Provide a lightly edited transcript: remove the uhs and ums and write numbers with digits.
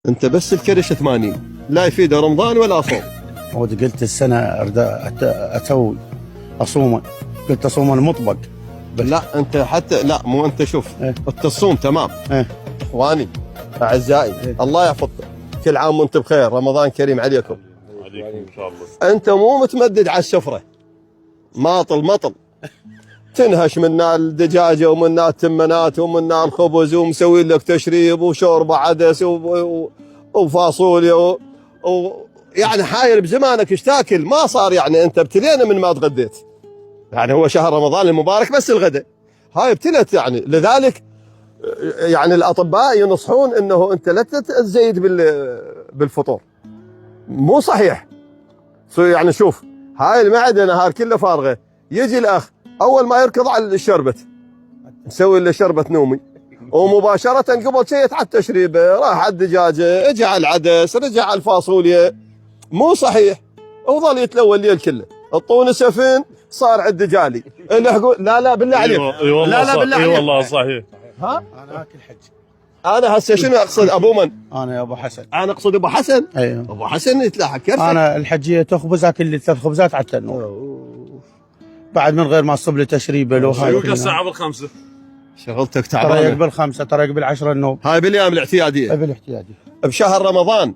انت بس الكرش 80 لا يفيد رمضان ولا صوم. ودي قلت السنه اسوي اصوم، قلت اصوم المطبق لا انت حتى لا مو انت شوف إيه؟ انت الصوم تمام. إيه؟ اخواني اعزائي إيه؟ الله يحفظكم، كل عام وانتم بخير، رمضان كريم عليكم. عليكم ان شاء الله. انت مو متمدد على السفره، ماطل تنهش منا الدجاجه ومنا التمنات ومنا الخبز ومسوي لك تشريب وشوربه عدس وفاصوليا يعني حاير بزمانك ايش تاكل، ما صار يعني انت ابتلينا من ما تغديت. يعني هو شهر رمضان المبارك بس الغداء هاي ابتلت، يعني لذلك يعني الاطباء ينصحون انه انت لا تزيد بالفطور، مو صحيح. يعني شوف هاي المعده نهار كله فارغه، يجي الاخ اول ما يركض على الشربت نسوي له شربه نومي، ومباشره قبل شيء على التشريبه، راح على الدجاجه، اجى على العدس، رجع على الفاصوليا. مو صحيح، وظل يتلوى الليل كله. الطون سفن صار عند دجالي لا بالله عليك. لا بالله عليك. اي والله صحيح. ها انا اكل حج. انا هسه شنو اقصد ابو من؟ انا يا ابو حسن. انا اقصد ابو حسن. ايوه ابو حسن يتلاحق كرفك. انا الحجيه تخبز اكل لي 3 خبزات على التنور بعد من غير ما اصب لي تشريبه لو هاي يقول الساعه بالخمسه. شغلتك ترى تعبانه. يقبل 5 ترى يقبل 10 النوم. هاي بالايام الاعتياديه بالاحتياجي بشهر رمضان.